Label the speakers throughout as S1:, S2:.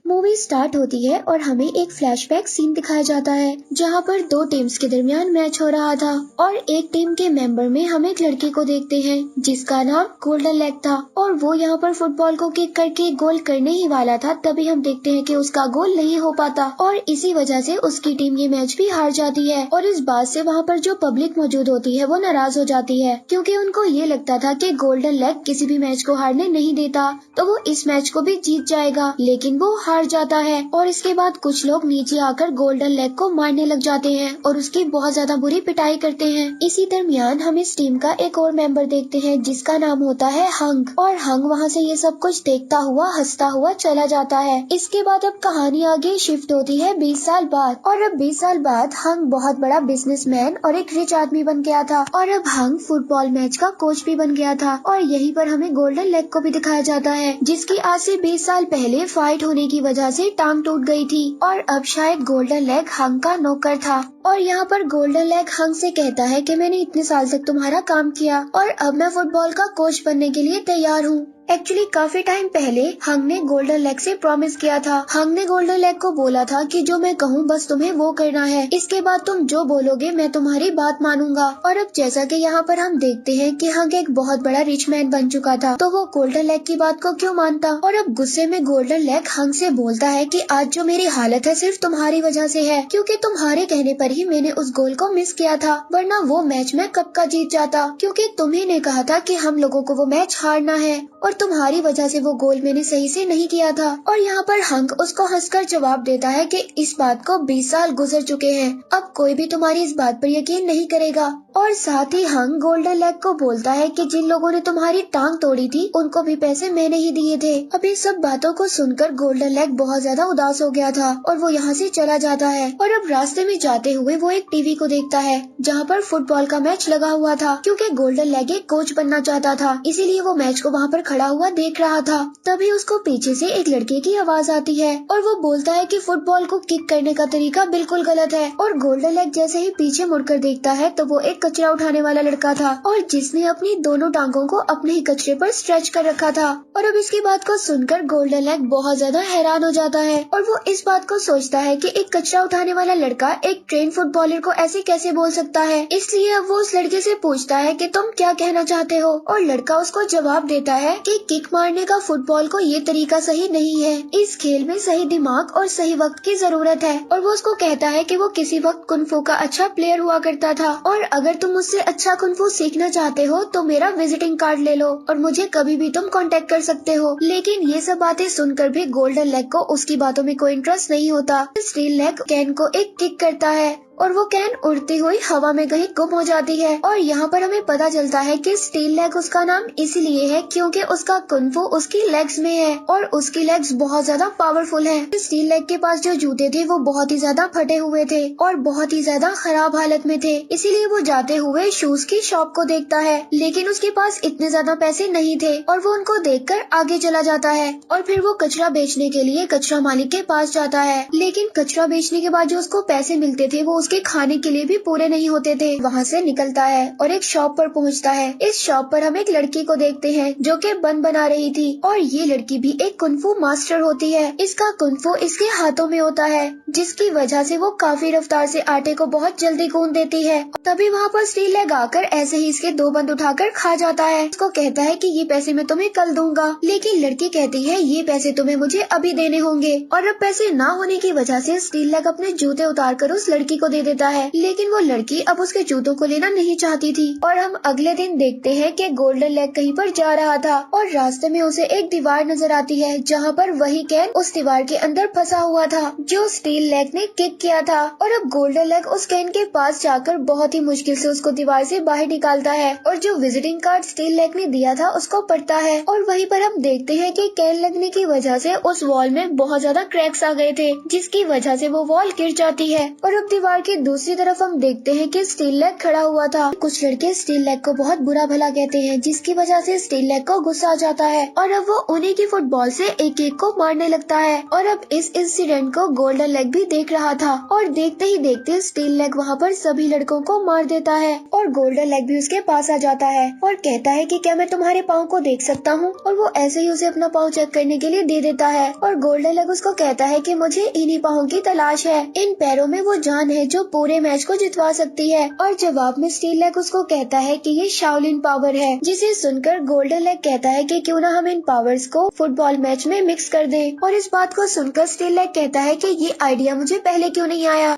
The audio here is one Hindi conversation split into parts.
S1: मूवी स्टार्ट होती है और हमें एक फ्लैशबैक सीन दिखाया जाता है जहाँ पर दो टीम्स के दरमियान मैच हो रहा था और एक टीम के मेंबर में हम एक लड़के को देखते हैं जिसका नाम गोल्डन लेग था और वो यहाँ पर फुटबॉल को किक करके गोल करने ही वाला था। तभी हम देखते हैं कि उसका गोल नहीं हो पाता और इसी वजह से उसकी टीम ये मैच भी हार जाती है। और इस बात से वहाँ पर जो पब्लिक मौजूद होती है वो नाराज हो जाती है क्योंकि उनको ये लगता था कि गोल्डन लेग किसी भी मैच को हारने नहीं देता, तो वो इस मैच को भी जीत जाएगा, लेकिन वो हार जाता है। और इसके बाद कुछ लोग नीचे आकर गोल्डन लेग को मारने लग जाते हैं और उसकी बहुत ज्यादा बुरी पिटाई करते हैं। इसी दरमियान हम इस टीम का एक और मेंबर देखते हैं जिसका नाम होता है हंग, और हंग वहाँ से ये सब कुछ देखता हुआ हंसता हुआ चला जाता है। इसके बाद अब कहानी आगे शिफ्ट होती है 20 साल बाद, और अब 20 साल बाद हंग बहुत बड़ा बिजनेसमैन और एक रिच आदमी बन गया था और अब हंग फुटबॉल मैच का कोच भी बन गया था। और यहीं पर हमें गोल्डन लेग को भी दिखाया जाता है जिसकी आज से 20 साल पहले फाइट होने की वजह से टांग टूट गई थी और अब शायद गोल्डन लेग हंग का नौकर था। और यहाँ पर गोल्डन लेग हंग से कहता है कि मैंने इतने साल तक तुम्हारा काम किया और अब मैं फुटबॉल का कोच बनने के लिए तैयार हूँ। एक्चुअली काफी टाइम पहले हंग ने गोल्डन लेग से प्रॉमिस किया था। हंग ने गोल्डन लेग को बोला था कि जो मैं कहूँ बस तुम्हें वो करना है, इसके बाद तुम जो बोलोगे मैं तुम्हारी बात मानूंगा। और अब जैसा कि यहाँ पर हम देखते हैं कि हंग एक बहुत बड़ा रिच मैन बन चुका था, तो वो गोल्डन लेग की बात को क्यों मानता। और अब गुस्से में गोल्डन लेग हंग से बोलता है कि आज जो मेरी हालत है सिर्फ तुम्हारी वजह से है, क्योंकि तुम्हारे कहने पर ही मैंने उस गोल को मिस किया था, वरना वो मैच मैं कब का जीत जाता, क्योंकि तुम्ही ने कहा था कि हम लोगों को वो मैच हारना है और तुम्हारी वजह से वो गोल मैंने सही से नहीं किया था। और यहाँ पर हंग उसको हंसकर जवाब देता है कि इस बात को 20 साल गुजर चुके हैं, अब कोई भी तुम्हारी इस बात पर यकीन नहीं करेगा। और साथ ही हंग गोल्डन लेग को बोलता है कि जिन लोगों ने तुम्हारी टांग तोड़ी थी उनको भी पैसे मैंने ही दिए थे। अब ये सब बातों को सुनकर गोल्डन लेग बहुत ज्यादा उदास हो गया था और वो यहाँ से चला जाता है। और अब रास्ते में जाते हुए वो एक टीवी को देखता है जहाँ पर फुटबॉल का मैच लगा हुआ था, क्योंकि गोल्डन लेग एक कोच बनना चाहता था, इसीलिए वो मैच को वहाँ पर खड़ा हुआ देख रहा था। तभी उसको पीछे से एक लड़के की आवाज आती है और वो बोलता है कि फुटबॉल को किक करने का तरीका बिल्कुल गलत है। और गोल्डन लेग जैसे ही पीछे मुड़कर देखता है तो वो एक कचरा उठाने वाला लड़का था और जिसने अपनी दोनों टांगों को अपने ही कचरे पर स्ट्रेच कर रखा था। और अब इसकी बात को सुनकर गोल्डन लेग बहुत ज्यादा हैरान हो जाता है और वो इस बात को सोचता है कि एक कचरा उठाने वाला लड़का एक ट्रेन फुटबॉलर को ऐसे कैसे बोल सकता है। इसलिए अब वो उस लड़के से पूछता है कि तुम क्या कहना चाहते हो, और लड़का उसको जवाब देता है कि किक मारने का फुटबॉल को ये तरीका सही नहीं है, इस खेल में सही दिमाग और सही वक्त की जरूरत है। और वो उसको कहता है कि वो किसी वक्त कुंफू का अच्छा प्लेयर हुआ करता था और अगर तुम मुझसे अच्छा कुंफू सीखना चाहते हो तो मेरा विजिटिंग कार्ड ले लो और मुझे कभी भी तुम कांटेक्ट कर सकते हो। लेकिन ये सब बातें सुनकर भी गोल्डन लेग को उसकी बातों में कोई इंटरेस्ट नहीं होता। स्टील लेग कैन को एक किक करता है और वो कैन उड़ती हुई हवा में कहीं गुम हो जाती है। और यहाँ पर हमें पता चलता है कि स्टील लेग उसका नाम इसलिए है क्योंकि उसका कुंफू उसकी लेग्स में है और उसकी लेग्स बहुत ज्यादा पावरफुल है। स्टील लेग के पास जो जूते थे वो बहुत ही ज्यादा फटे हुए थे और बहुत ही ज्यादा खराब हालत में थे, इसीलिए वो जाते हुए शूज की शॉप को देखता है, लेकिन उसके पास इतने ज्यादा पैसे नहीं थे और वो उनको देखकर आगे चला जाता है। और फिर वो कचरा बेचने के लिए कचरा मालिक के पास जाता है, लेकिन कचरा बेचने के बाद जो उसको पैसे मिलते थे वो उसके खाने के लिए भी पूरे नहीं होते थे। वहाँ से निकलता है और एक शॉप पर पहुँचता है। इस शॉप पर हम एक लड़की को देखते हैं जो कि बन बना रही थी और ये लड़की भी एक कुंफू मास्टर होती है। इसका कुंफू इसके हाथों में होता है जिसकी वजह से वो काफी रफ्तार से आटे को बहुत जल्दी गूंद देती है। तभी वहाँ पर स्टील लेग आकर ऐसे ही इसके दो बंद उठाकर खा जाता है। उसको कहता है कि ये पैसे मैं तुम्हें कल दूंगा, लेकिन लड़की कहती है ये पैसे तुम्हें मुझे अभी देने होंगे। और अब पैसे ना होने की वजह से स्टील लेग अपने जूते उतार कर उस लड़की को दे देता है, लेकिन वो लड़की अब उसके जूतों को लेना नहीं चाहती थी। और हम अगले दिन देखते हैं कि गोल्डन लेग कहीं पर जा रहा था और रास्ते में उसे एक दीवार नजर आती है जहाँ पर वही कैन उस दीवार के अंदर फंसा हुआ था जो स्टील लेग ने किक किया था। और अब गोल्डन लेग उस कैन के पास जाकर बहुत ही मुश्किल से उसको दीवार से बाहर निकालता है और जो विजिटिंग कार्ड स्टील लेग ने दिया था उसको पढ़ता है। और वहीं पर हम देखते हैं कि कैन लगने की वजह से उस वॉल में बहुत ज्यादा क्रैक्स आ गए थे जिसकी वजह से वो वॉल गिर जाती है और अब दीवार जबकि दूसरी तरफ हम देखते हैं कि स्टील लेग खड़ा हुआ था। कुछ लड़के स्टील लेग को बहुत बुरा भला कहते हैं, जिसकी वजह से स्टील लेग को गुस्सा आ जाता है और अब वो उन्हीं की फुटबॉल से एक एक को मारने लगता है। और अब इस इंसिडेंट को गोल्डन लेग भी देख रहा था और देखते ही देखते स्टील लेग वहाँ पर सभी लड़कों को मार देता है और गोल्डन लेग भी उसके पास आ जाता है और कहता है कि क्या मैं तुम्हारे पाँव को देख सकता हूँ, और वो ऐसे ही उसे अपना पाँव चेक करने के लिए दे देता है। और गोल्डन लेग उसको कहता है कि मुझे इन्हीं पाँव की तलाश है, इन पैरों में वो जान है जो पूरे मैच को जितवा सकती है। और जवाब में स्टील लेग उसको कहता है कि ये शाओलिन पावर है, जिसे सुनकर गोल्डन लेग कहता है कि क्यों ना हम इन पावर्स को फुटबॉल मैच में मिक्स कर दे। और इस बात को सुनकर स्टील लेग कहता है कि ये आइडिया मुझे पहले क्यों नहीं आया।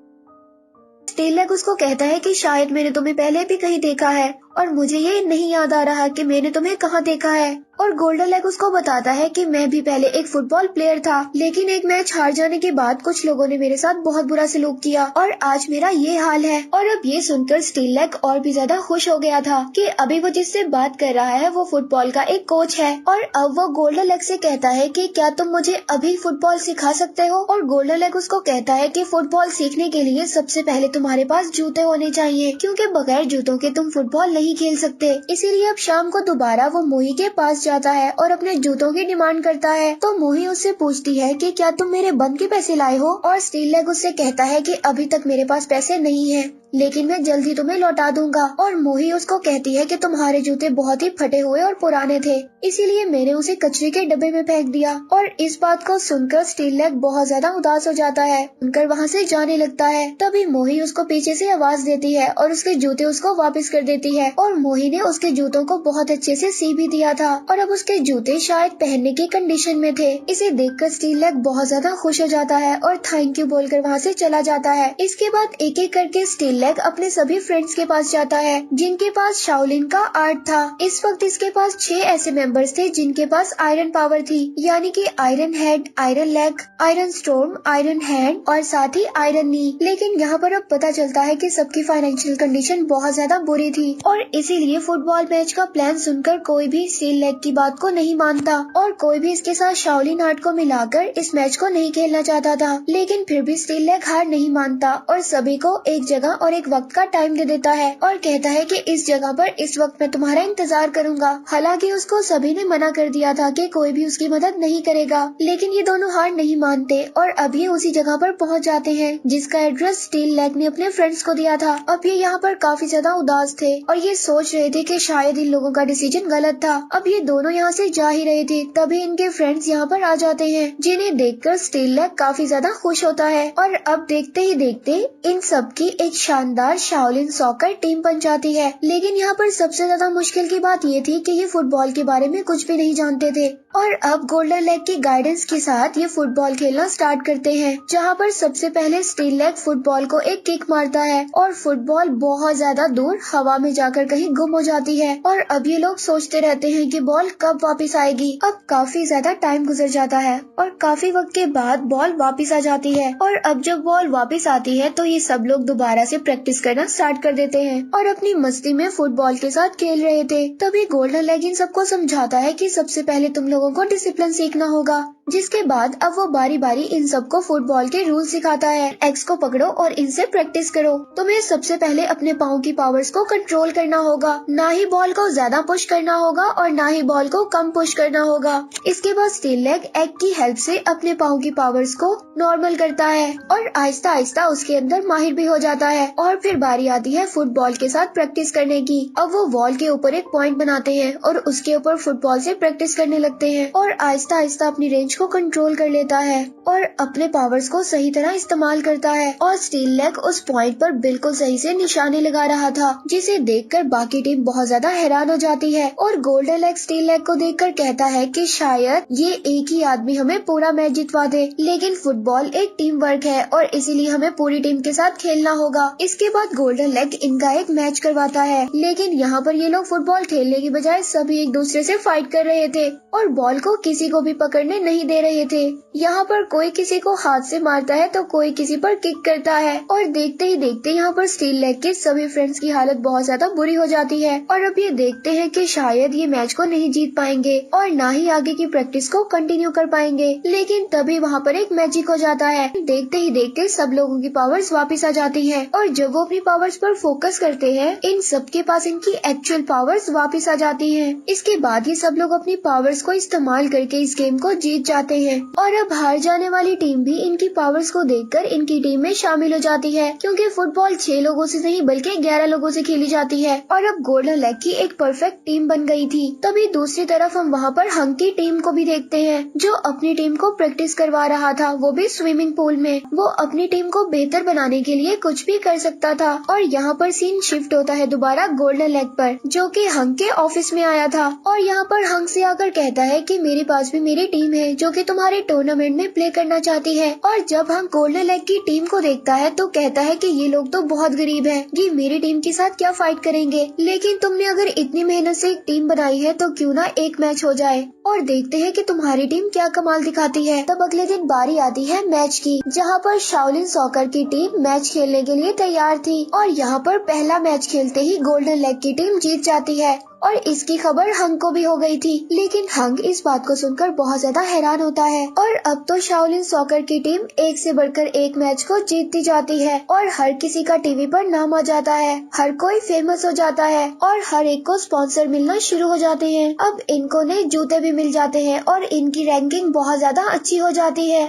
S1: स्टील लेग उसको कहता है कि शायद मैंने तुम्हें पहले भी कहीं देखा है और मुझे ये नहीं याद आ रहा कि मैंने तुम्हें कहाँ देखा है। और गोल्डन लेग उसको बताता है कि मैं भी पहले एक फुटबॉल प्लेयर था, लेकिन एक मैच हार जाने के बाद कुछ लोगों ने मेरे साथ बहुत बुरा सलूक किया और आज मेरा ये हाल है। और अब ये सुनकर स्टील लेग और भी ज्यादा खुश हो गया था कि अभी वो जिससे बात कर रहा है वो फुटबॉल का एक कोच है। और अब वो गोल्डन लेग से कहता है कि क्या तुम मुझे अभी फुटबॉल सिखा सकते हो। और गोल्डन लेग उसको कहता है कि फुटबॉल सीखने के लिए सबसे पहले तुम्हारे पास जूते होने चाहिए, क्योंकि बगैर जूतों के तुम फुटबॉल नहीं खेल सकते। इसीलिए अब शाम को दोबारा वो मोही के पास जाता है और अपने जूतों की डिमांड करता है। तो मोही उससे पूछती है कि क्या तुम मेरे बंद के पैसे लाए हो। और स्टील लेग उससे कहता है कि अभी तक मेरे पास पैसे नहीं है, लेकिन मैं जल्दी तुम्हें लौटा दूंगा। और मोही उसको कहती है कि तुम्हारे जूते बहुत ही फटे हुए और पुराने थे, इसीलिए मैंने उसे कचरे के डब्बे में फेंक दिया। और इस बात को सुनकर स्टील लेग बहुत ज्यादा उदास हो जाता है, उनकर वहाँ से जाने लगता है। तभी मोही उसको पीछे से आवाज देती है और उसके जूते उसको वापस कर देती है। और मोही ने उसके जूतों को बहुत अच्छे से सी भी दिया था और अब उसके जूते शायद पहनने की कंडीशन में थे। इसे देखकर स्टील लेग बहुत ज्यादा खुश हो जाता है और थैंक यू बोलकर वहाँ से चला जाता है। इसके बाद एक एक करके स्टील लेग अपने सभी फ्रेंड्स के पास जाता है जिनके पास शाओलिन का आर्ट था। इस वक्त इसके पास 6 ऐसे मेंबर्स थे जिनके पास आयरन पावर थी, यानी कि iron head, iron leg, iron storm, iron hand और साथ ही आयरन नी। लेकिन यहाँ पर अब पता चलता है कि सबकी फाइनेंशियल कंडीशन बहुत ज्यादा बुरी थी और इसीलिए फुटबॉल मैच का प्लान सुनकर कोई भी स्टील लेग की बात को नहीं मानता और कोई भी इसके साथ शाओलिन आर्ट को मिलाकर इस मैच को नहीं खेलना चाहता था। लेकिन फिर भी स्टील लेग हार नहीं मानता और सभी को एक जगह और एक वक्त का टाइम दे देता है और कहता है कि इस जगह पर इस वक्त मैं तुम्हारा इंतजार करूंगा। हालांकि उसको सभी ने मना कर दिया था कि कोई भी उसकी मदद नहीं करेगा, लेकिन ये दोनों हार नहीं मानते और अब ये उसी जगह पर पहुंच जाते हैं जिसका एड्रेस स्टील लेग ने अपने फ्रेंड्स को दिया था। अब ये यहाँ पर काफी ज्यादा उदास थे और ये सोच रहे थे कि शायद इन लोगों का डिसीजन गलत था। अब ये दोनों यहाँ से जा ही रहे थे, तभी इनके फ्रेंड्स यहाँ पर आ जाते हैं, जिन्हें देखकर स्टील लेग काफी ज्यादा खुश होता है। और अब देखते ही देखते इन सब की एक शानदार शाओलिन सॉकर टीम बन जाती है। लेकिन यहाँ पर सबसे ज्यादा मुश्किल की बात ये थी कि ये फुटबॉल के बारे में कुछ भी नहीं जानते थे और अब गोल्डन लेग की गाइडेंस के साथ ये फुटबॉल खेलना स्टार्ट करते हैं, जहाँ पर सबसे पहले स्टील लेग फुटबॉल को एक किक मारता है और फुटबॉल बहुत ज्यादा दूर हवा में जाकर कहीं गुम हो जाती है। और अब ये लोग सोचते रहते हैं कि बॉल कब वापस आएगी। अब काफी ज्यादा टाइम गुजर जाता है और काफी वक्त के बाद बॉल वापस आ जाती है और अब जब बॉल वापस आती है तो ये सब लोग दोबारा से प्रैक्टिस करना स्टार्ट कर देते हैं और अपनी मस्ती में फुटबॉल के साथ खेल रहे थे। तभी गोल्डन लेग इन सबको समझाता है कि सबसे पहले तुम लोगों को डिसिप्लिन सीखना होगा, जिसके बाद अब वो बारी बारी इन सबको फुटबॉल के रूल सिखाता है। एक्स को पकड़ो और इनसे प्रैक्टिस करो। तुम्हें सबसे पहले अपने पाँव की पावर्स को कंट्रोल करना होगा, ना ही बॉल को ज्यादा पुश करना होगा और ना ही बॉल को कम पुश करना होगा। इसके बाद स्टील लेग एग की हेल्प से अपने पाँव की पावर्स को नॉर्मल करता है और आहिस्ता आहिस्ता उसके अंदर माहिर भी हो जाता है। और फिर बारी आती है फुटबॉल के साथ प्रैक्टिस करने की। अब वो वॉल के ऊपर एक पॉइंट बनाते हैं और उसके ऊपर फुटबॉल से प्रैक्टिस करने लगते हैं और आहिस्ता आहिस्ता अपनी रेंज को कंट्रोल कर लेता है और अपने पावर्स को सही तरह इस्तेमाल करता है। और स्टील लेग उस पॉइंट पर बिल्कुल सही से निशाने लगा रहा था, जिसे देखकर बाकी टीम बहुत ज्यादा हैरान हो जाती है और गोल्डन लेग स्टील लेग को देखकर कहता है कि शायद ये एक ही आदमी हमें पूरा मैच जितवा दे, लेकिन फुटबॉल एक टीम वर्क है और इसीलिए हमें पूरी टीम के साथ खेलना होगा। इसके बाद गोल्डन लेग इनका एक मैच करवाता है, लेकिन यहाँ पर ये लोग फुटबॉल खेलने की बजाय सभी एक दूसरे से फाइट कर रहे थे और बॉल को किसी को भी पकड़ने नहीं दे रहे थे। यहाँ पर कोई किसी को हाथ से मारता है तो कोई किसी पर किक करता है और देखते ही देखते यहाँ पर स्टील लेग के सभी फ्रेंड्स की हालत बहुत ज्यादा बुरी हो जाती है और अब ये देखते हैं कि शायद ये मैच को नहीं जीत पाएंगे और ना ही आगे की प्रैक्टिस को कंटिन्यू कर पाएंगे। लेकिन तभी वहाँ पर एक मैजिक हो जाता है। देखते ही देखते सब लोगों की पावर्स वापस आ जाती है और जब वो अपनी पावर्स पर फोकस करते हैं इन सबके पास इनकी एक्चुअल पावर्स वापस आ जाती है। इसके बाद ये सब लोग अपनी पावर्स को इस्तेमाल करके इस गेम को जीत जाते हैं और अब हार जाने वाली टीम भी इनकी पावर्स को देखकर इनकी टीम में शामिल हो जाती है, क्योंकि फुटबॉल 6 लोगों से नहीं बल्कि 11 लोगों से खेली जाती है और अब गोल्डन लेग की एक परफेक्ट टीम बन गई थी। तभी दूसरी तरफ हम वहाँ पर हंग की टीम को भी देखते हैं जो अपनी टीम को प्रैक्टिस करवा रहा था, वो भी स्विमिंग पूल में। वो अपनी टीम को बेहतर बनाने के लिए कुछ भी कर सकता था और यहाँ पर सीन शिफ्ट होता है दोबारा गोल्डन लेग पर, जो कि हंग के ऑफिस में आया था और यहाँ पर हंग से आकर कहता है कि मेरे पास भी मेरी टीम है जो कि तुम्हारे टूर्नामेंट में प्ले करना चाहती है। और जब हंग गोल्डन लेग की टीम को देखता है तो कहता है कि ये लोग तो बहुत गरीब हैं, ये मेरी टीम के साथ क्या फाइट करेंगे, लेकिन तुमने अगर इतनी मेहनत से एक टीम बनाई है तो क्यों ना एक मैच हो जाए और देखते हैं कि तुम्हारी टीम क्या कमाल दिखाती है। तब अगले दिन बारी आती है मैच की, जहाँ पर शाओलिन सॉकर की टीम मैच खेलने के लिए तैयार थी और यहाँ पर पहला मैच खेलते ही गोल्डन लेग की टीम जीत जाती है और इसकी खबर हंग को भी हो गई थी। लेकिन हंग इस बात को सुनकर बहुत ज्यादा हैरान होता है और अब तो शाओलिन सॉकर की टीम एक से बढ़कर एक मैच को जीतती जाती है और हर किसी का टीवी पर नाम आ जाता है, हर कोई फेमस हो जाता है और हर एक को स्पॉन्सर मिलना शुरू हो जाते हैं। अब इनको नए जूते भी मिल जाते हैं और इनकी रैंकिंग बहुत ज्यादा अच्छी हो जाती है।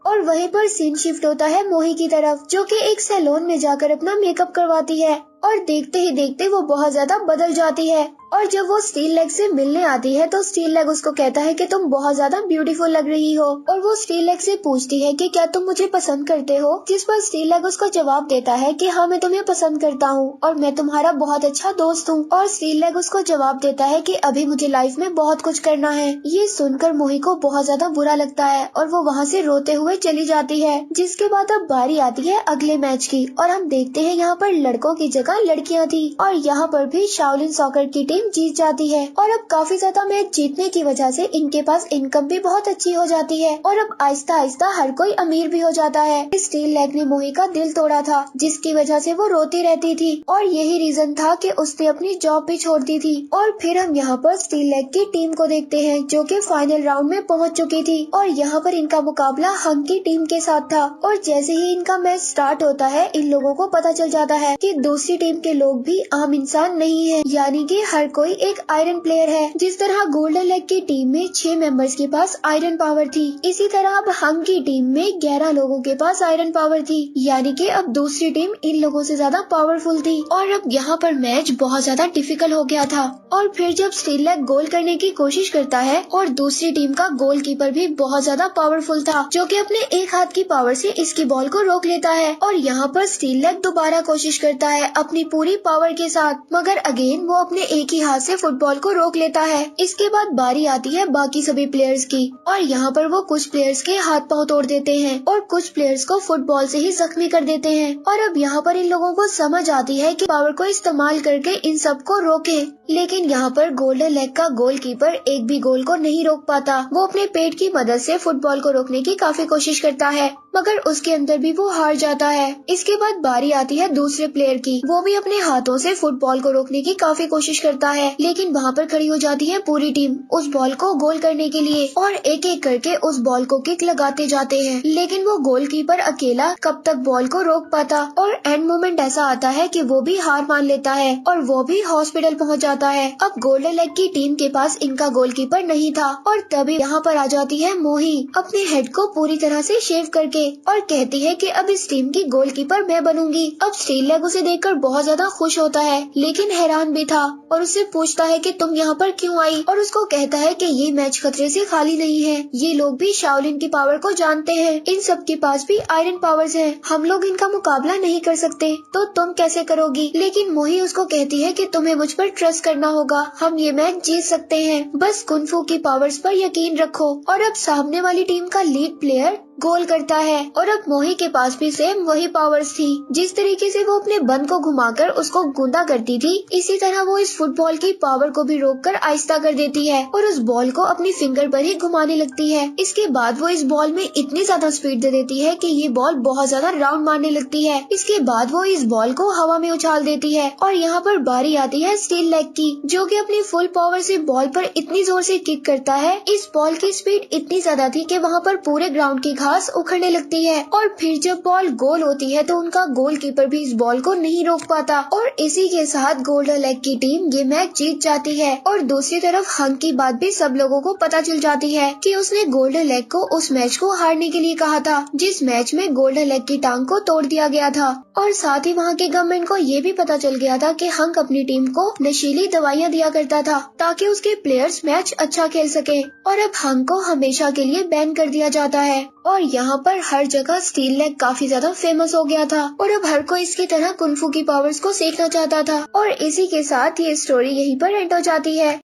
S1: और वहीं पर सीन शिफ्ट होता है मोही की तरफ, जो कि एक सैलून में जाकर अपना मेकअप करवाती है और देखते ही देखते वो बहुत ज्यादा बदल जाती है और जब वो स्टील लेग से मिलने आती है तो स्टील लेग उसको कहता है कि तुम बहुत ज्यादा ब्यूटीफुल लग रही हो और वो स्टील लेग से पूछती है कि क्या तुम मुझे पसंद करते हो, जिस पर स्टील लेग उसको जवाब देता है कि हाँ मैं तुम्हें पसंद करता हूँ और मैं तुम्हारा बहुत अच्छा दोस्त हूँ। और स्टील लेग उसको जवाब देता है कि अभी मुझे लाइफ में बहुत कुछ करना है। ये सुनकर मोही को बहुत ज्यादा बुरा लगता है और वो वहाँ से रोते हुए चली जाती है। जिसके बाद अब बारी आती है अगले मैच की और हम देखते हैं यहाँ पर लड़कों की जगह लड़कियाँ थी और यहाँ पर भी शाओलिन सॉकर की टीम जीत जाती है और अब काफी ज्यादा मैच जीतने की वजह से इनके पास इनकम भी बहुत अच्छी हो जाती है और अब आहिस्ता आहिस्ता हर कोई अमीर भी हो जाता है। स्टील लेग ने मोही का दिल तोड़ा था, जिसकी वजह से वो रोती रहती थी और यही रीजन था कि उसने अपनी जॉब भी छोड़ दी थी। और फिर हम यहाँ पर स्टील लेग की टीम को देखते हैं जो कि फाइनल राउंड में पहुँच चुकी थी और यहाँ पर इनका मुकाबला हंग की टीम के साथ था। और जैसे ही इनका मैच स्टार्ट होता है इन लोगों को पता चल जाता है कि दूसरी टीम के लोग भी आम इंसान नहीं है, यानी कि हर कोई एक आयरन प्लेयर है। जिस तरह गोल्डन लेग की टीम में 6 मेंबर्स के पास आयरन पावर थी, इसी तरह अब हंग की टीम में 11 लोगों के पास आयरन पावर थी, यानी कि अब दूसरी टीम इन लोगों से ज्यादा पावरफुल थी। और अब यहाँ पर मैच बहुत ज्यादा डिफिकल्ट हो गया था। और फिर जब स्टील लेग गोल करने की कोशिश करता है और दूसरी टीम का गोलकीपर भी बहुत ज्यादा पावरफुल था, जो कि अपने एक हाथ की पावर से इसकी बॉल को रोक लेता है। और यहाँ पर स्टील लेग दोबारा कोशिश करता है अपनी पूरी पावर के साथ, मगर अगेन वो अपने एक ही हाथ से फुटबॉल को रोक लेता है। इसके बाद बारी आती है बाकी सभी प्लेयर्स की और यहाँ पर वो कुछ प्लेयर्स के हाथ पांव तोड़ देते हैं और कुछ प्लेयर्स को फुटबॉल से ही जख्मी कर देते हैं। और अब यहाँ पर इन लोगों को समझ आती है कि पावर को इस्तेमाल करके इन सबको रोके, लेकिन यहाँ पर गोल्डन लेग का गोलकीपर एक भी गोल को नहीं रोक पाता। वो अपने पेट की मदद से फुटबॉल को रोकने की काफी कोशिश करता है, मगर उसके अंदर भी वो हार जाता है। इसके बाद बारी आती है दूसरे प्लेयर की, वो भी अपने हाथों से फुटबॉल को रोकने की काफी कोशिश करता है, लेकिन वहाँ पर खड़ी हो जाती है पूरी टीम उस बॉल को गोल करने के लिए और एक एक करके उस बॉल को किक लगाते जाते हैं, लेकिन वो गोलकीपर अकेला कब तक बॉल को रोक पाता। और एंड मोमेंट ऐसा आता है कि वो भी हार मान लेता है और वो भी हॉस्पिटल पहुँच जाता है। अब गोल्डन लेग की टीम के पास इनका गोलकीपर नहीं था और तभी यहाँ पर आ जाती है मोही अपने हेड को पूरी तरह से शेव करके और कहती है कि अब इस टीम की गोलकीपर मैं बनूंगी। अब स्टील लेग उसे देखकर बहुत ज्यादा खुश होता है, लेकिन हैरान भी था और उससे पूछता है कि तुम यहाँ पर क्यों आई, और उसको कहता है कि ये मैच खतरे से खाली नहीं है, ये लोग भी शाओलिन की पावर को जानते हैं, इन सब के पास भी आयरन पावर्स हैं, हम लोग इनका मुकाबला नहीं कर सकते, तो तुम कैसे करोगी। लेकिन मोही उसको कहती है कि तुम्हें मुझ पर ट्रस्ट करना होगा, हम ये मैच जीत सकते हैं, बस कुंफू की पावर्स पर यकीन रखो। और अब सामने वाली टीम का लीड प्लेयर गोल करता है है और अब मोही के पास भी सेम वही पावर्स थी। जिस तरीके से वो अपने बन को घुमाकर उसको गूंदा करती थी, इसी तरह वो इस फुटबॉल की पावर को भी रोककर आहिस्ता कर देती है और उस बॉल को अपनी फिंगर पर ही घुमाने लगती है। इसके बाद वो इस बॉल में इतनी ज्यादा स्पीड दे देती है कि ये बॉल बहुत ज्यादा राउंड मारने लगती है। इसके बाद वो इस बॉल को हवा में उछाल देती है और यहाँ पर बारी आती है स्टील लेग की, जो कि अपनी फुल पावर से बॉल पर इतनी जोर से किक करता है। इस बॉल की स्पीड इतनी ज्यादा थी कि वहाँ पर पूरे ग्राउंड की घास उखड़ने लगती है और फिर जब बॉल गोल होती है तो उनका गोलकीपर भी इस बॉल को नहीं रोक पाता और इसी के साथ गोल्डन लेग की टीम ये मैच जीत जाती है। और दूसरी तरफ हंक की बात भी सब लोगों को पता चल जाती है कि उसने गोल्डन लेग को उस मैच को हारने के लिए कहा था, जिस मैच में गोल्डन लेग की टांग को तोड़ दिया गया था। और साथ ही वहाँ के गवर्नमेंट को ये भी पता चल गया था कि हंक अपनी टीम को नशीली दवाइयाँ दिया करता था ताकि उसके प्लेयर्स मैच अच्छा खेल सके। और अब हंक को हमेशा के लिए बैन कर दिया जाता है और यहाँ पर हर जगह स्टील लेग काफी ज्यादा फेमस हो गया था और अब हर कोई इसकी तरह कुंफू की पावर्स को सीखना चाहता था। और इसी के साथ ये स्टोरी यहीं पर एंड हो जाती है।